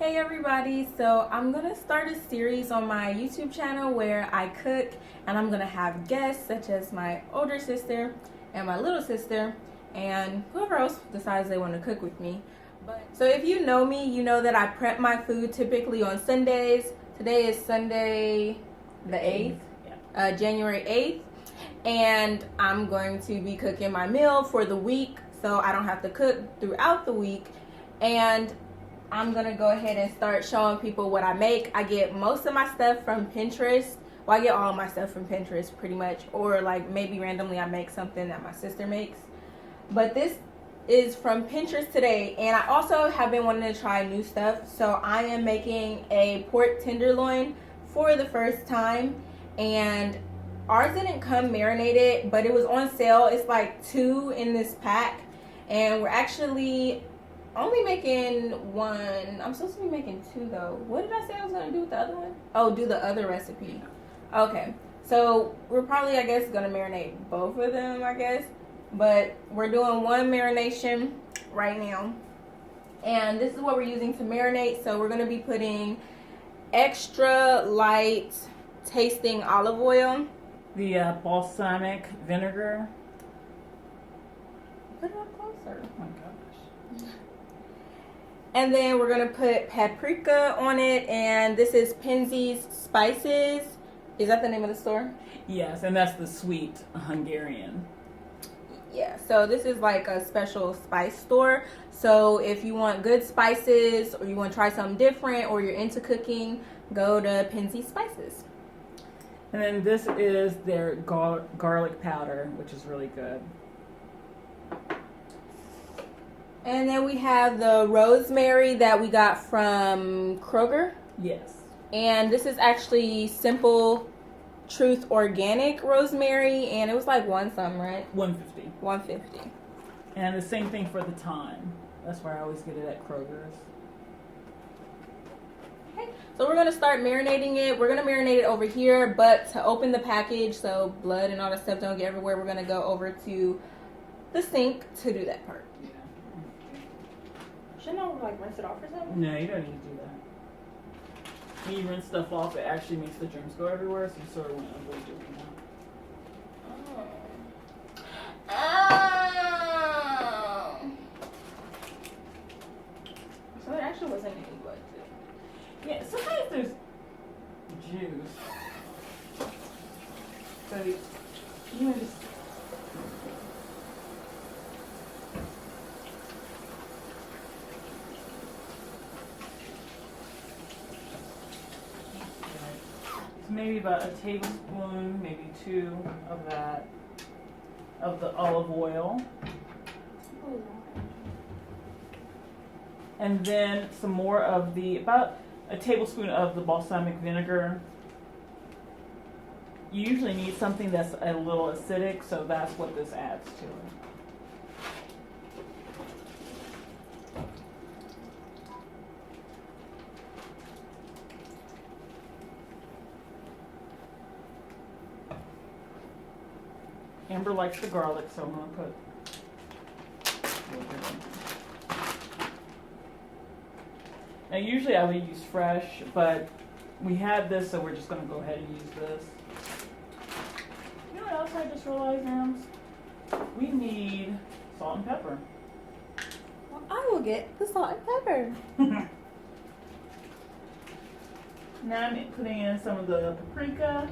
Hey everybody, so I'm gonna start a series on my YouTube channel where I cook, and I'm gonna have guests such as my older sister and my little sister and whoever else decides they want to cook with me. So if you know me, you know that I prep my food typically on Sundays. Today is Sunday the 8th, January 8th, and I'm going to be cooking my meal for the week so I don't have to cook throughout the week. And I'm gonna go ahead and start showing people what I make. I get most of my stuff from Pinterest. Well, I get all my stuff from Pinterest pretty much, or like maybe randomly I make something that my sister makes. But this is from Pinterest today, and I also have been wanting to try new stuff. So I am making a pork tenderloin for the first time, and ours didn't come marinated, but it was on sale. It's like 2 in this pack, and we're actually only making 1. I'm supposed to be making 2 though. What did I say I was gonna do with the other one? Oh, do the other recipe. Okay, so we're probably, I guess, gonna marinate both of them, I guess. But we're doing 1 marination right now. And this is what we're using to marinate. So we're gonna be putting extra light tasting olive oil. The balsamic vinegar. Put it up closer. Oh my gosh. And then we're gonna put paprika on it, and this is Penzeys Spices. Is that the name of the store? Yes, and that's the sweet Hungarian. Yeah, so this is like a special spice store. So if you want good spices, or you want to try something different, or you're into cooking, go to Penzeys Spices. And then this is their garlic powder, which is really good. And then we have the rosemary that we got from Kroger. Yes. And this is actually Simple Truth Organic rosemary, and it was like $1 right? $1.50. $1.50. And the same thing for the thyme. That's where I always get it at Kroger's. Okay, so we're gonna start marinating it. We're gonna marinate it over here, but to open the package so blood and all that stuff don't get everywhere, we're gonna go over to the sink to do that part. Yeah. Shouldn't I like rinse it off or something? No, you don't need to do that. When you rinse stuff off, it actually makes the germs go everywhere, so you sort of want to avoid doing that. Oh. So there actually wasn't any blood too. Yeah, sometimes there's juice. So you want to just... Maybe about a tablespoon, maybe 2 of that, of the olive oil. And then some more of about a tablespoon of the balsamic vinegar. You usually need something that's a little acidic, so that's what this adds to it. Amber likes the garlic, so I'm going to put a little bit in. Now usually I would use fresh, but we had this, so we're just going to go ahead and use this. You know what else I just realized, Rams? We need salt and pepper. Well, I will get the salt and pepper. Now I'm putting in some of the paprika.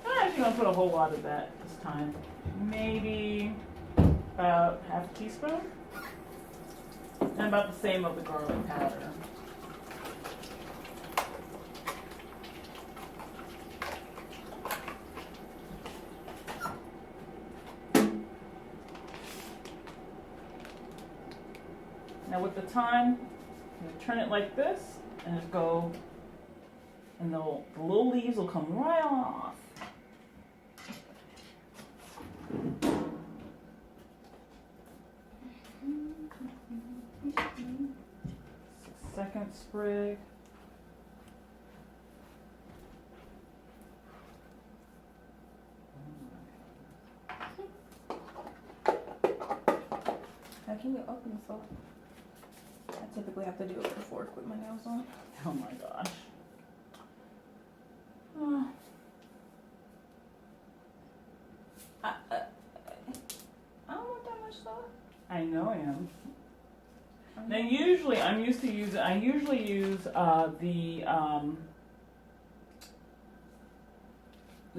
I'm actually going to put a whole lot of that this time. Maybe about half a teaspoon. And about the same of the garlic powder. Now with the thyme, I'm going to turn it like this and just go, and the little leaves will come right off. Second sprig. How can you open the salt? typically have to do it with a fork with my nails on. Oh my gosh. Oh. I don't want that much sauce. I know I am. Now usually I usually use the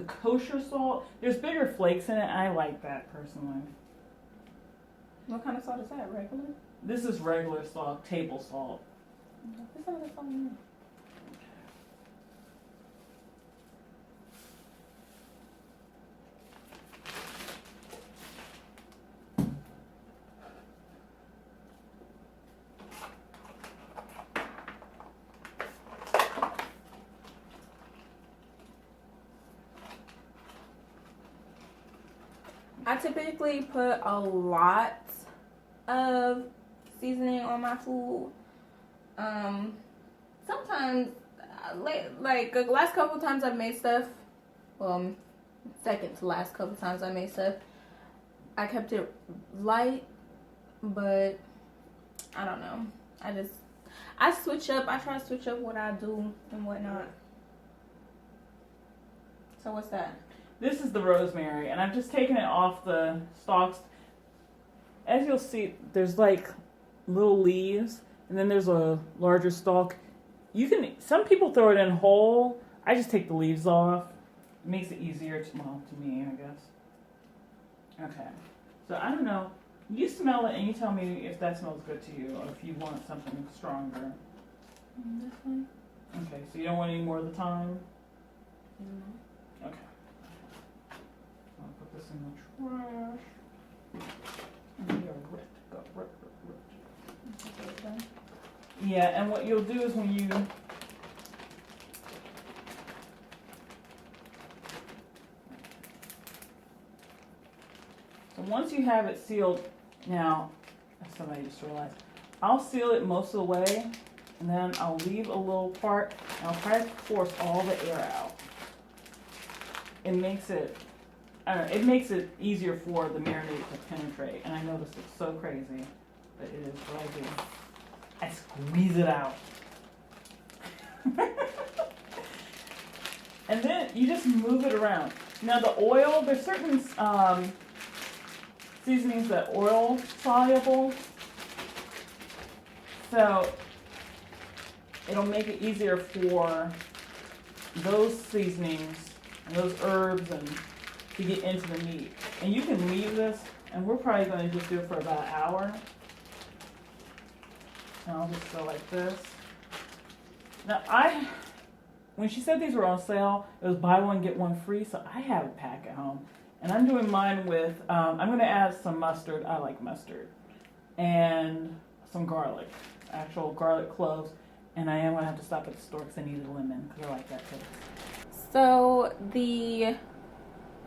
kosher salt. There's bigger flakes in it. I like that personally. What kind of salt is that? Regular? This is regular salt, table salt. Put some of this on there. I typically put a lot of seasoning on my food. Sometimes, like the last couple times I've made stuff, well, second to last couple times I made stuff, I kept it light, but I don't know. I switch up. I try to switch up what I do and whatnot. So what's that? This is the rosemary, and I've just taken it off the stalks. As you'll see, there's like little leaves, and then there's a larger stalk. Some people throw it in whole. I just take the leaves off. It makes it easier to me, I guess. Okay. So I don't know. You smell it and you tell me if that smells good to you or if you want something stronger. This one? Okay, so you don't want any more of the thyme? No. Okay. I'll put this in the trash. And we are ready to go. Yeah, and what you'll do is when you once you have it sealed, now somebody just realized, I'll seal it most of the way, and then I'll leave a little part, and I'll try to force all the air out. It makes it, it makes it easier for the marinade to penetrate. And I know this looks so crazy, but it is what I do. I squeeze it out. And then you just move it around. Now the oil, there's certain seasonings that are oil soluble. So it'll make it easier for those seasonings and those herbs and to get into the meat. And you can leave this, and we're probably going to just do it for about an hour. And I'll just go like this. Now when she said these were on sale, it was buy one, get one free, so I have a pack at home. And I'm doing mine with, I'm going to add some mustard, I like mustard, and some garlic, actual garlic cloves. And I am going to have to stop at the store because I needed a lemon, because I like that too. So the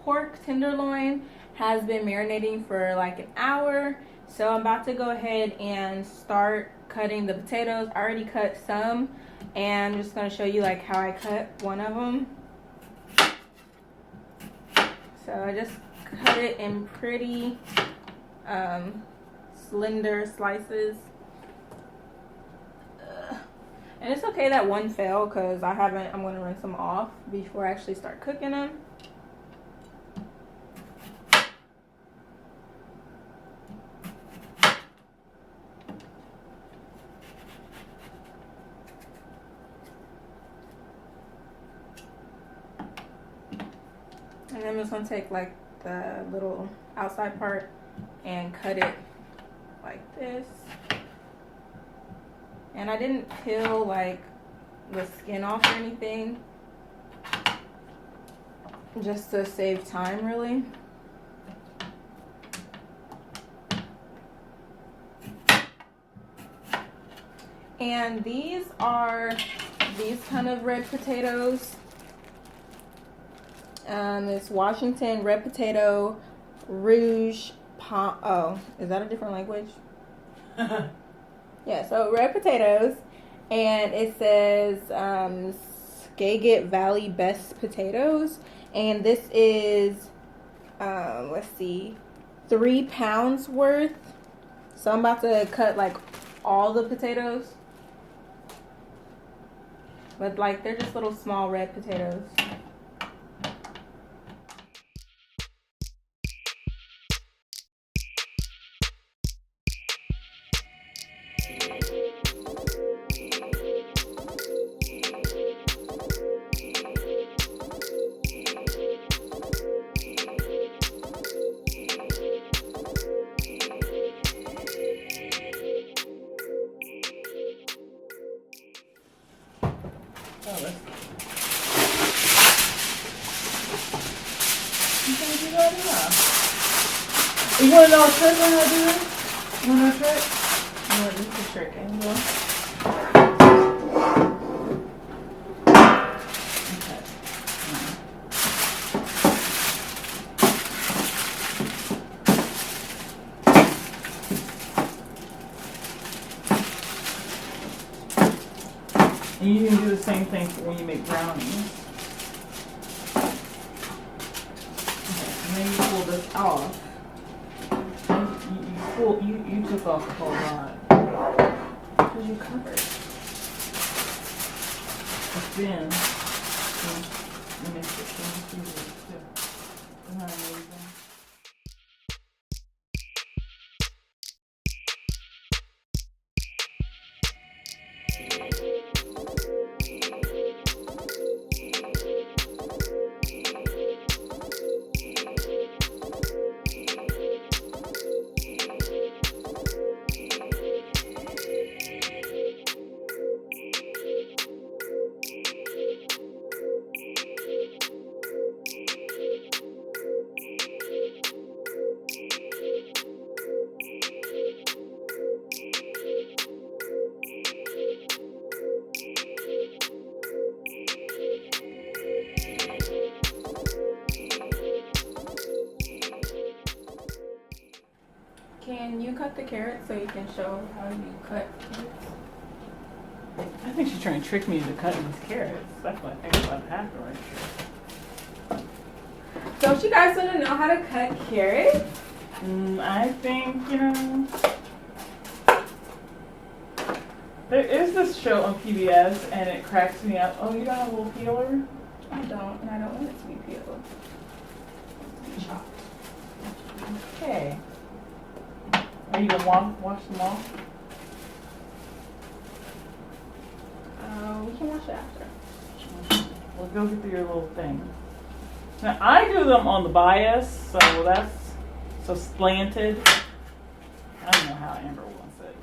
pork tenderloin has been marinating for like an hour. So I'm about to go ahead and start cutting the potatoes. I already cut some, and I'm just going to show you like how I cut one of them. So I just cut it in pretty slender slices. And it's okay that one fell because I'm going to rinse them off before I actually start cooking them. And then I'm just going to take like the little outside part and cut it like this. And I didn't peel like the skin off or anything, just to save time really. And these are these kind of red potatoes. It's Washington red potato rouge oh, is that a different language? Yeah, so red potatoes, and it says Skagit Valley Best Potatoes, and this is let's see, 3 pounds worth. So I'm about to cut like all the potatoes. But like they're just little small red potatoes. You want to know a trick on how to do this? You want to know a trick? You want this to trick angle? And you can do the same thing for when you make brownies. Okay, and then you pull this off. You took off a whole lot. Because you covered. But then, you mix it too. Isn't that amazing? Can you cut the carrots so you can show how you cut carrots? I think she's trying to trick me into cutting these carrots. That's what I think is about to happen right here. Don't you guys want to know how to cut carrots? I think, there is this show on PBS and it cracks me up. Oh, you don't have a little peeler? I don't, and I don't want it to be peeled. Chopped. Okay. Are you gonna wash them off? We can wash it after. Well, go get your little thing. Now, I do them on the bias, so that's so slanted. I don't know how Amber wants it.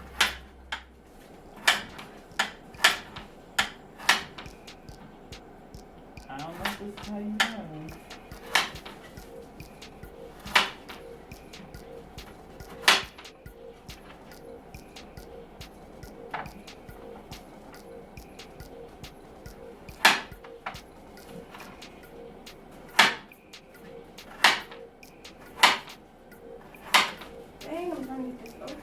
I don't know if this is how you know. Dang, I'm trying to get this open.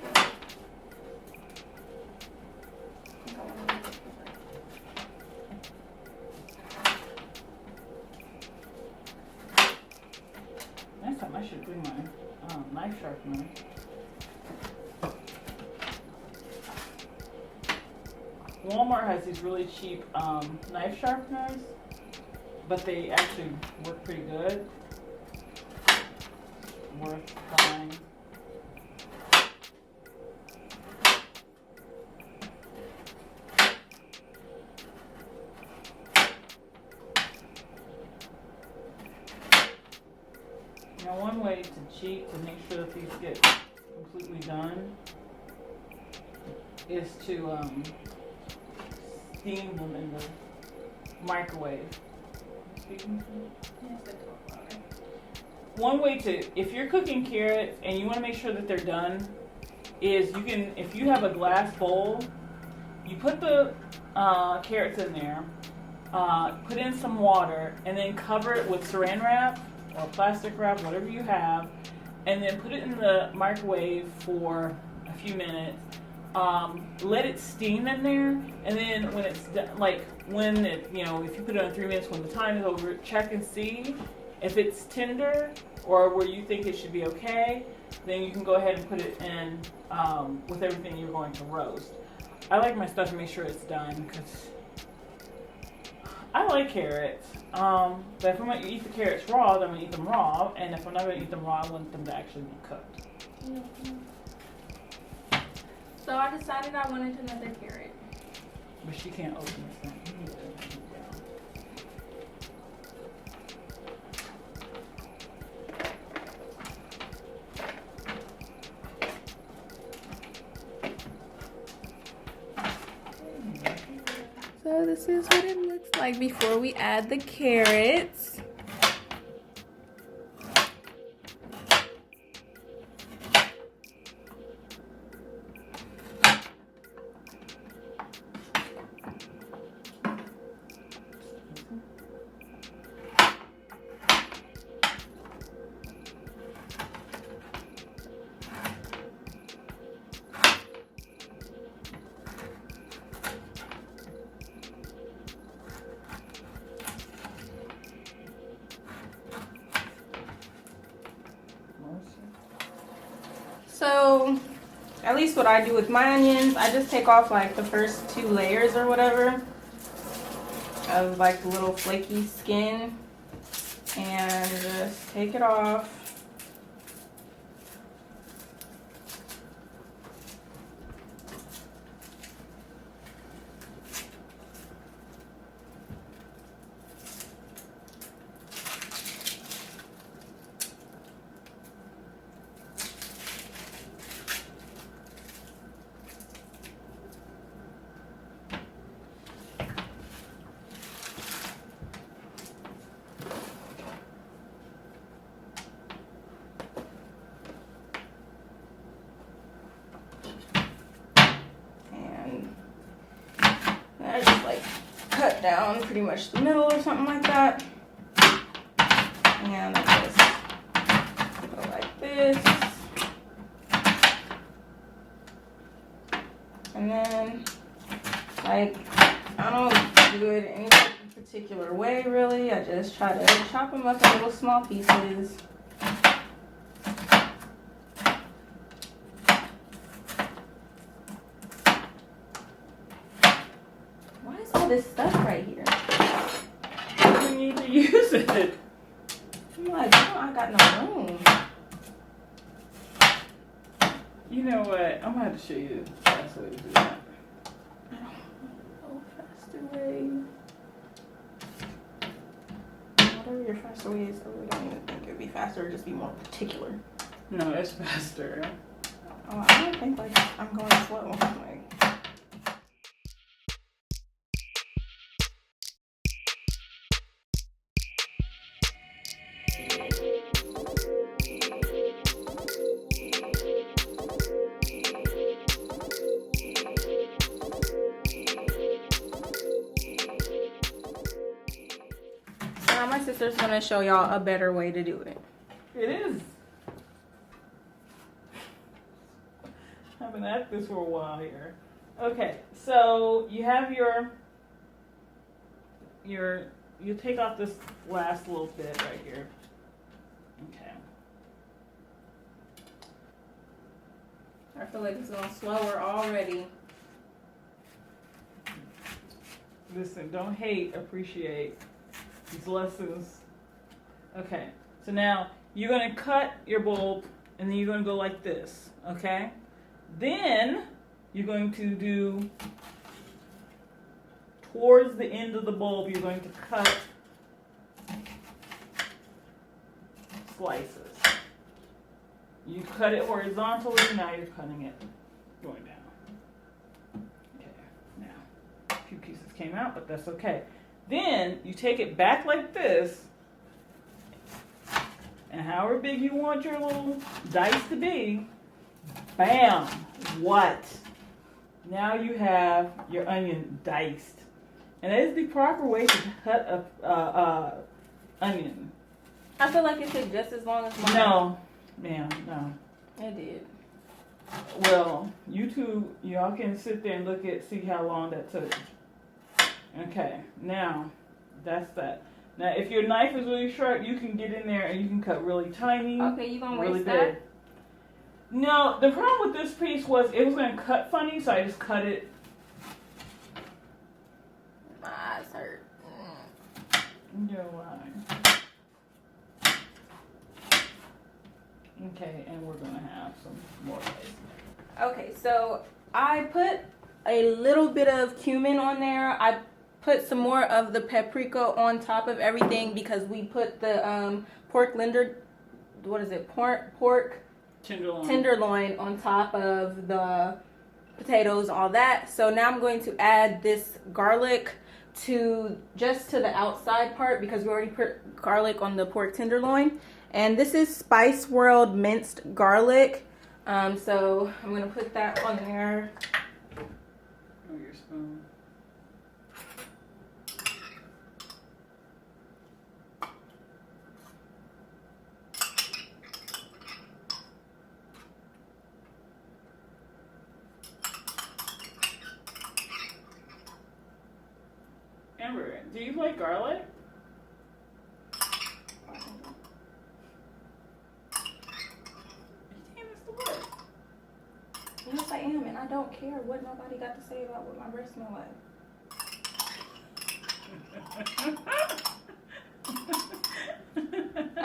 Next time I should bring my knife sharpener. Walmart has these really cheap knife sharpeners, but they actually work pretty good. Worth buying. Now, one way to cheat to make sure that these get completely done is to steam them in the microwave. One way to, if you're cooking carrots and you want to make sure that they're done, is you can, if you have a glass bowl, you put the carrots in there, put in some water, and then cover it with saran wrap or plastic wrap, whatever you have, and then put it in the microwave for a few minutes. Let it steam in there, and then when it's done, like when it, if you put it on 3 minutes, when the time is over, check and see If it's tender or where you think it should be okay, then you can go ahead and put it in with everything you're going to roast. I like my stuff to make sure it's done because I like carrots. But if I'm going to eat the carrots raw, then I'm going to eat them raw. And if I'm not going to eat them raw, I want them to actually be cooked. So I decided I wanted another carrot. But she can't open this thing. So this is what it looks like before we add the carrots. So, at least what I do with my onions, I just take off like the first 2 layers or whatever of like the little flaky skin and just take it off. I just like cut down pretty much the middle or something like that. And I just go like this. And then, like, I don't do it any particular way really. I just try to chop them up in little small pieces. This stuff right here. You need to use it. I'm like, oh, I got no room. You know what? I'm gonna have to show you the best way to do that. I don't know faster way. Whatever your faster way is, I really don't even think it would be faster or just be more particular. No, it's faster. Oh, I don't think like I'm going slow. Like, now my sister's gonna show y'all a better way to do it. It is. I've been at this for a while here. Okay, so you have you take off this last little bit right here. Okay. I feel like it's going slower already. Listen, don't hate, appreciate these lessons. Okay, so now you're gonna cut your bulb and then you're gonna go like this, okay? Then you're going to do, towards the end of the bulb, you're going to cut slices. You cut it horizontally, now you're cutting it going down. Okay, now, a few pieces came out, but that's okay. Then you take it back like this, and however big you want your little dice to be, bam, what? Now you have your onion diced. And that is the proper way to cut a onion. I feel like it took just as long as mine. No, ma'am, no. It did. Well, y'all can sit there and see how long that took. Okay, now, that's that. Now, if your knife is really sharp, you can get in there and you can cut really tiny. Okay, you gonna really waste big. that? No, the problem with this piece was it was going to cut funny, so I just cut it. My eyes hurt. You're lying. Okay, and we're going to have some more rice. Okay, so I put a little bit of cumin on there. I put some more of the paprika on top of everything because we put the pork tenderloin on top of the potatoes, all that. So now I'm going to add this garlic just to the outside part because we already put garlic on the pork tenderloin. And this is Spice World minced garlic. So I'm gonna put that on there. Oh, your spoon. Amber, do you like garlic? Yes, I am, and I don't care what nobody got to say about what my breasts smell like.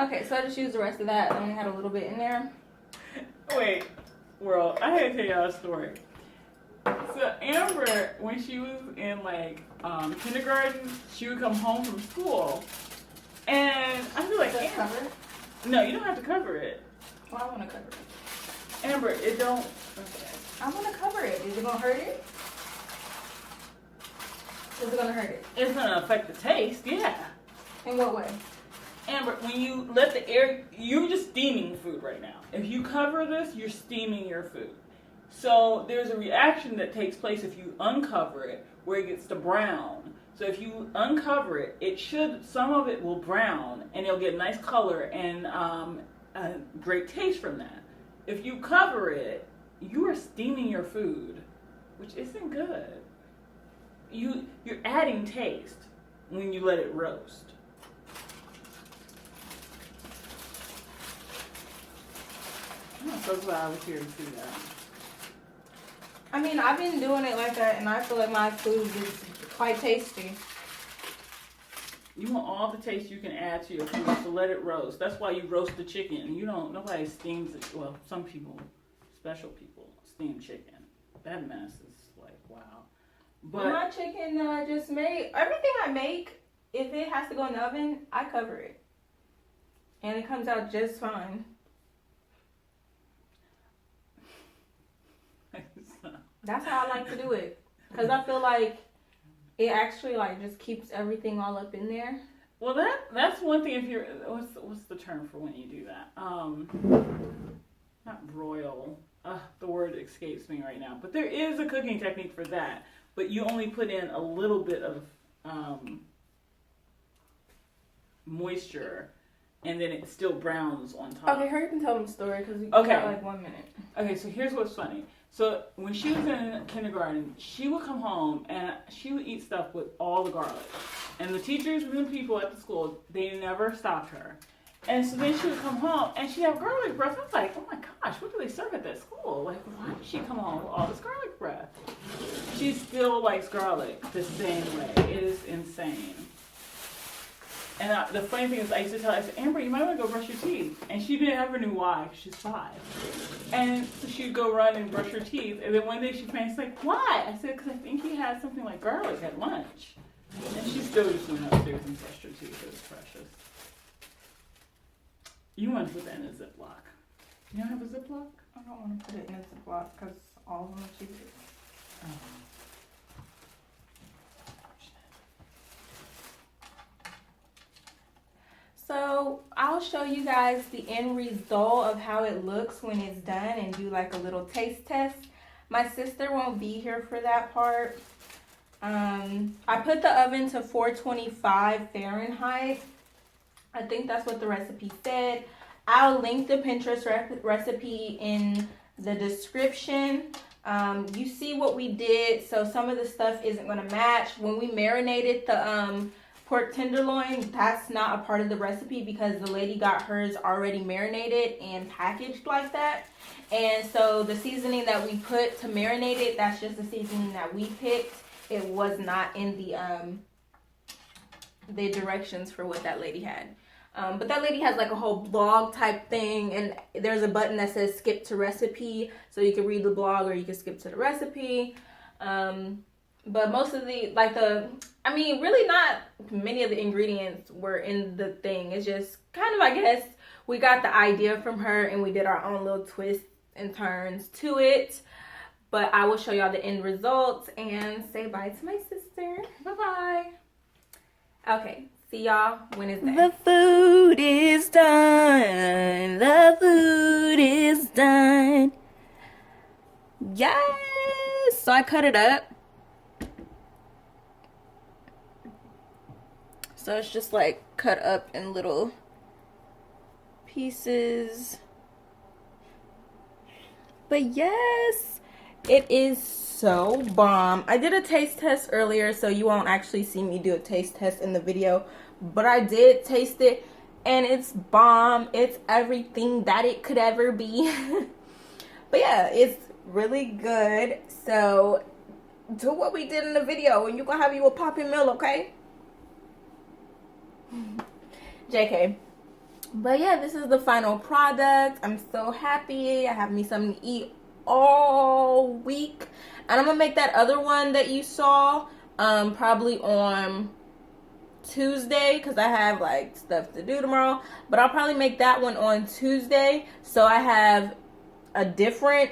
Okay, so I just used the rest of that. I only had a little bit in there. Wait, world, I had to tell y'all a story. So Amber, when she was in like kindergarten, she would come home from school, and I'd be like, Just cover it? No, you don't have to cover it. Well, I want to cover it. Amber, it don't. Okay. I want to cover it. Is it gonna hurt it? Is it gonna hurt it? It's gonna affect the taste, yeah. In what way? Amber, when you let the air, you're just steaming food right now. If you cover this, you're steaming your food. So there's a reaction that takes place if you uncover it, where it gets to brown. So if you uncover it, some of it will brown, and it'll get nice color and a great taste from that. If you cover it, you are steaming your food, which isn't good. You're adding taste when you let it roast. I'm so glad I was here to see that. I mean, I've been doing it like that, and I feel like my food is quite tasty. You want all the taste you can add to your food, so let it roast. That's why you roast the chicken. Nobody steams it. Well, some people, special people, steam chicken. That mess is like, wow. But my chicken that I just made, everything I make, if it has to go in the oven, I cover it. And it comes out just fine. That's how I like to do it. Because I feel like it actually like just keeps everything all up in there. Well, that's one thing. If you're what's the term for when you do that? Not broil. The word escapes me right now. But there is a cooking technique for that. But you only put in a little bit of moisture, and then it still browns on top. Okay, hurry up and tell them the story because we got like 1 minute. Okay, so here's what's funny. So when she was in kindergarten, she would come home and she would eat stuff with all the garlic. And the teachers and the people at the school, they never stopped her. And so then she would come home and she'd have garlic breath. I was like, oh my gosh, what do they serve at that school? Like, why did she come home with all this garlic breath? She still likes garlic the same way. It is insane. And the funny thing is, I used to tell her, I said, Amber, you might want to go brush your teeth. And she never knew why, because she's 5. And so she'd go run and brush her teeth. And then one day she came, she's like, why? I said, because I think you had something like garlic at lunch. And she still just went upstairs and brushed her teeth. It was precious. You want to put that in a Ziploc. You don't have a Ziploc? I don't want to put it in a Ziploc because all of them are cheated. Oh. So I'll show you guys the end result of how it looks when it's done and do like a little taste test. My sister won't be here for that part. I put the oven to 425 Fahrenheit. I think that's what the recipe said. I'll link the Pinterest recipe in the description. You see what we did. So some of the stuff isn't going to match. When we marinated the pork tenderloin, that's not a part of the recipe because the lady got hers already marinated and packaged like that. And so the seasoning that we put to marinate it, that's just the seasoning that we picked. It was not in the directions for what that lady had. But that lady has like a whole blog type thing, and there's a button that says skip to recipe, so you can read the blog or you can skip to the recipe. But most of the, really not many of the ingredients were in the thing. It's just kind of, I guess, we got the idea from her and we did our own little twists and turns to it. But I will show y'all the end results and say bye to my sister. Bye-bye. Okay, see y'all when it's done. The food is done. The food is done. Yes! So I cut it up. So it's just like cut up in little pieces. But yes, it is so bomb. I did a taste test earlier, so you won't actually see me do a taste test in the video, but I did taste it and it's bomb. It's everything that it could ever be. But yeah, it's really good. So do what we did in the video and you're gonna have you a popping meal, okay? JK. But yeah, this is the final product. I'm so happy. I have me something to eat all week. And I'm gonna make that other one that you saw probably on Tuesday, because I have like stuff to do tomorrow. But I'll probably make that one on Tuesday, so I have a different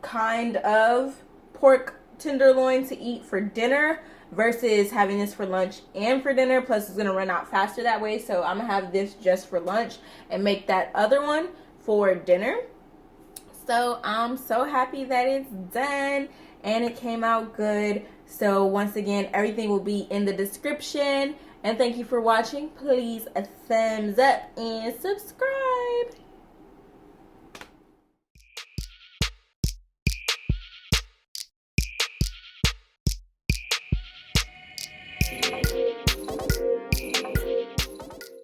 kind of pork tenderloin to eat for dinner versus having this for lunch and for dinner. Plus it's gonna run out faster that way, so I'm gonna have this just for lunch and make that other one for dinner. So I'm so happy that it's done and it came out good. So once again, everything will be in the description, and thank you for watching. Please a thumbs up and subscribe.